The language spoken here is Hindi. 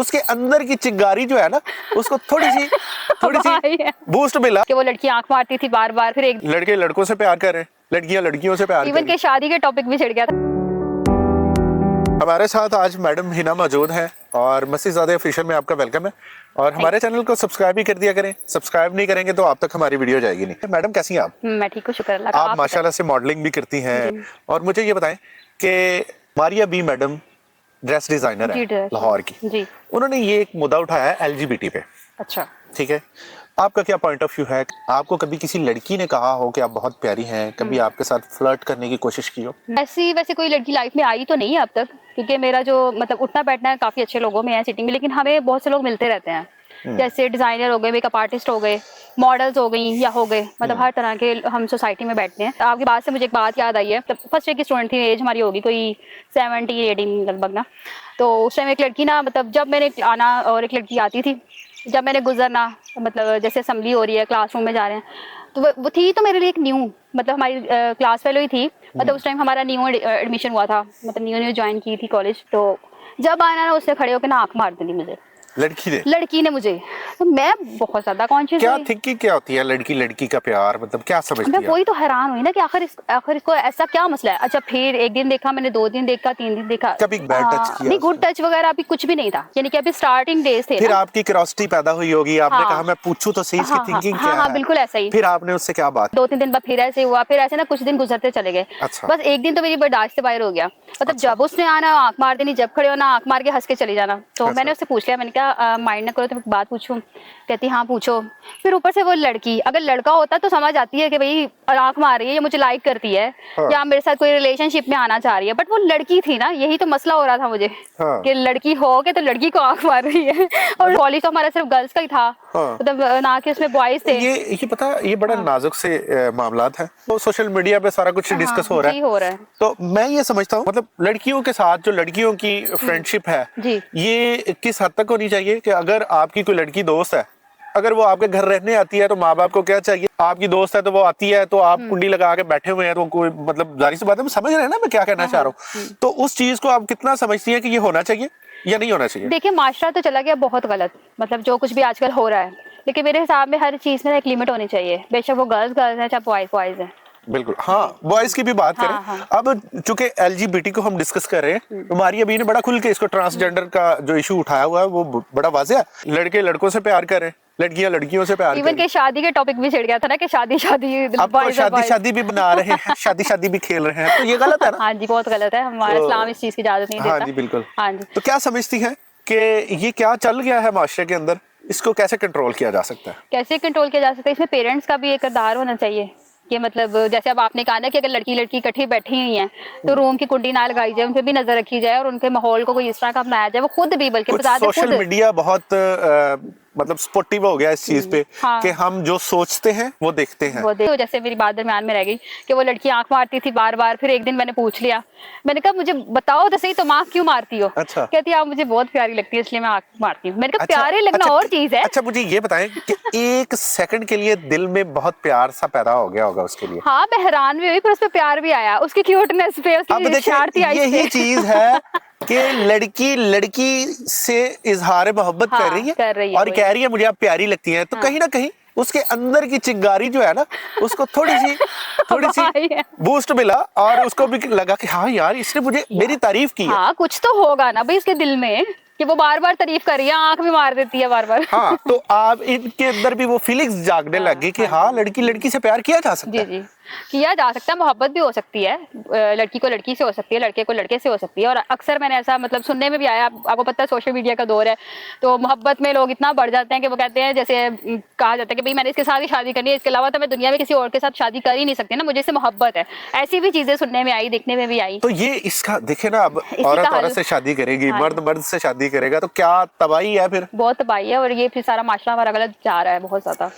उसके अंदर की चिंगारी जो है ना, उसको थोड़ी सी बूस्ट मिला कि वो लड़की आंख मारती थी बार बार, फिर एक लड़के लड़कों से प्यार कर रहे हैं, लड़कियां लड़कियों से प्यार कर इवन रही के शादी के टॉपिक भी छिड़ गया था। हमारे साथ आज मैडम हिना मौजूद हैं और मसीहजादे ऑफिशियल में आपका वेलकम है। और हमारे चैनल को सब्सक्राइब भी कर दिया करें, सब्सक्राइब नहीं करेंगे तो आप तक हमारी वीडियो जाएगी नहीं। मैडम कैसी हैं आप? मैं ठीक हूँ, शुक्र अल्लाह का। आप माशाल्लाह से मॉडलिंग भी करती हैं और मुझे ये बताएं कि Maria B madam dress designer है लाहौर की जी। उन्होंने ये एक मुद्दा उठाया है एलजीबीटी पे। अच्छा, ठीक है, आपका क्या पॉइंट ऑफ व्यू है? आपको कभी किसी लड़की ने कहा हो कि आप बहुत प्यारी हैं, कभी आपके साथ फ्लर्ट करने की कोशिश की हो? ऐसी वैसे कोई लड़की लाइफ में आई तो नहीं है अब तक, क्योंकि मेरा जो मतलब उठना बैठना है काफी अच्छे लोगों में है सिटिंग में, लेकिन हमें बहुत से लोग मिलते रहते हैं, जैसे डिजाइनर हो गए, मेकअप आर्टिस्ट हो गए, मॉडल्स हो गई या हो गए, मतलब हर तरह के हम सोसाइटी में बैठते हैं। आपकी बात से मुझे एक बात याद आई है, फर्स्ट ईयर की स्टूडेंट थी, एज हमारी होगी कोई 17-18 लगभग ना। तो उस टाइम एक लड़की ना, मतलब जब मैंने आना और एक लड़की आती थी, जब मैंने गुजरना, मतलब जैसे असेंबली हो रही है, क्लासरूम में जा रहे हैं, तो वो थी तो मेरे लिए एक न्यू, मतलब हमारी क्लास फेलो ही थी, मतलब उस टाइम हमारा न्यू एडमिशन हुआ था, मतलब न्यू ज्वाइन की थी कॉलेज। तो जब आना ना, उसने खड़े होकर ना आंख मार दी मुझे, लड़की ने मुझे। तो मैं बहुत ज्यादा कॉन्शियस क्या थिंकिंग क्या होती है लड़की लड़की का प्यार, मतलब क्या समझती मैं है? वही तो हैरान हुई ना कि आखिर इसको ऐसा क्या मसला है। अच्छा, फिर एक दिन देखा मैंने, 2 दिन देखा, 3 दिन देखा, कभी बैड टच किया? नहीं, गुड टच वगैरह अभी कुछ भी नहीं था, यानी कि अभी स्टार्टिंग डेज थे। फिर आपकी क्यूरियोसिटी पैदा हुई होगी, आपने कहा मैं पूछूं तो सही इसकी हाँ, थिंकिंग हाँ, क्या हाँ, है? बिल्कुल ऐसा ही। फिर आपने उससे क्या बात? 2-3 दिन बाद फिर ऐसे हुआ, फिर ऐसे ना कुछ दिन गुजरते चले गए। अच्छा। बस एक दिन तो मेरी बर्दाश्त से बाहर हो गया, मतलब जब उसने आना आंख मार देनी, जब खड़े होना आंख मार के हंस के चली जाना। तो मैंने उससे पूछ लिया, मैंने कहा माइंड ना करो तो बात पूछूं? कहती हाँ पूछो। फिर ऊपर से वो लड़की, अगर लड़का होता तो समझ आती है कि भाई आंख मार रही है, ये मुझे लाइक करती है, या मेरे साथ कोई रिलेशनशिप में आना चाह रही है, बट वो लड़की थी ना, यही तो मसला हो रहा था मुझे। कि लड़की हो के तो लड़की को आंख मार रही है, और कॉलेज तो हमारा सिर्फ गर्ल्स का ही था, मतलब ना कि उसमें बॉयज थे। ये पता, ये बड़ा नाजुक से मामलात है, तो सोशल मीडिया पे सारा कुछ डिस्कस हो रहा है। तो मैं ये समझता हूँ, मतलब लड़कियों के साथ जो लड़कियों की फ्रेंडशिप है, ये किस हद तक होनी चाहिए कि अगर आपकी कोई लड़की दोस्त है, अगर वो आपके घर रहने आती है तो माँ बाप को क्या चाहिए? आपकी दोस्त है तो वो आती है तो आप कुंडी लगा के बैठे हुए हैं, तो कोई मतलब जाहिर सी बात है, समझ रहे हैं ना मैं क्या कहना चाह रहा हूँ। तो उस चीज को आप कितना समझती हैं कि ये होना चाहिए या नहीं होना चाहिए? देखिए, माशरा तो चला गया बहुत गलत, मतलब जो कुछ भी आजकल हो रहा है, लेकिन मेरे हिसाब में हर चीज में एक लिमिट होनी चाहिए, बेशक वो गर्ल्स है चाहे बॉयज है। बिल्कुल, हाँ, बॉयज की भी बात करें। हाँ। अब चूंकि एलजीबीटी को हम डिस्कस कर रहे हैं, तो मारिया बी ने बड़ा खुल के इसको ट्रांसजेंडर का जो इशू उठाया हुआ है वो बड़ा वाज़ेह है। लड़के लड़कों से प्यार कर रहे हैं, लड़कियां लड़कियों से प्यार इवन के शादी के टॉपिक भी छिड़ गया था ना, कि शादी अब तो शादी भी बना रहे हैं, शादी भी खेल रहे हैं, तो ये गलत है ना? हाँ जी, बहुत गलत है, हमारा इस्लाम इस चीज की इजाजत नहीं देता। हाँ जी, बिल्कुल। हाँ जी। तो क्या समझती हैं कि ये क्या चल गया है माशरे के अंदर, इसको कैसे कंट्रोल किया जा सकता है? कैसे कंट्रोल किया जा सकता है? इसमें पेरेंट्स का भी एक किरदार होना चाहिए, कि मतलब जैसे अब आपने कहा ना कि अगर लड़की लड़की इकट्ठी बैठी हुई हैं, तो रूम की कुंडी ना लगाई जाए, उन पे भी नजर रखी जाए, और उनके माहौल को कोई इस तरह का बनाया जाए, वो खुद भी, बल्कि सोशल मीडिया बहुत मतलब स्पोर्टिव हो गया इस चीज पे, कि हम जो सोचते हैं वो देखते हैं। वो देखो, जैसे मेरी बात दरम्यान में रह गई कि वो लड़की आंख मारती थी बार बार, फिर एक दिन मैंने पूछ लिया, मैंने कहा मुझे बताओ तो सही, तुम आंख क्यों मारती हो? अच्छा। कहती है आप मुझे बहुत प्यारी लगती है इसलिए मैं आंख मारती हूँ। मैंने कहा प्यारे लगना और चीज है। अच्छा, मुझे ये बताएं कि एक सेकंड के लिए दिल में बहुत प्यार सा पैदा हो गया होगा उसके लिए। हाँ, मैं हैरान भी हुई, पर उस पर प्यार भी आया, उसकी क्यूटनेस पे, उसकी शरारती आईज पे। यही चीज है कि लड़की लड़की से इजहार मोहब्बत कर रही है और कह रही है मुझे आप प्यारी लगती हैं, तो कहीं ना कहीं उसके अंदर की चिंगारी जो है ना, उसको थोड़ी सी बूस्ट मिला, और उसको भी लगा कि हाँ यार, इसने मुझे मेरी तारीफ की है। हाँ, कुछ तो होगा ना भाई इसके दिल में, कि वो बार बार तारीफ कर रही है, आंख भी मार देती है बार बार। हाँ, तो आप इनके अंदर भी वो फीलिंग्स जागने लगी कि हाँ, लड़की लड़की से प्यार किया जा सकता है। जी, किया जा सकता है, मोहब्बत भी हो सकती है, लड़की को लड़की से हो सकती है, लड़के को लड़के से हो सकती है। और अक्सर मैंने ऐसा मतलब सुनने में भी आया, आपको पता है सोशल मीडिया का दौर है, तो मोहब्बत में लोग इतना बढ़ जाते हैं कि वो कहते हैं, जैसे कहा जाता है कि भाई मैंने इसके साथ ही शादी करनी है, इसके अलावा तो मैं दुनिया में किसी और के साथ शादी कर ही नहीं सकती ना, मुझे इससे मोहब्बत है। ऐसी भी चीजें सुनने में आई, देखने में भी आई। तो ये इसका देखे ना, अब औरत औरत से शादी करेगी, मर्द मर्द से शादी करेगा, तो क्या तबाही है फिर? बहुत तबाही है, और ये फिर सारा माशरा हमारा गलत जा रहा है बहुत ज्यादा।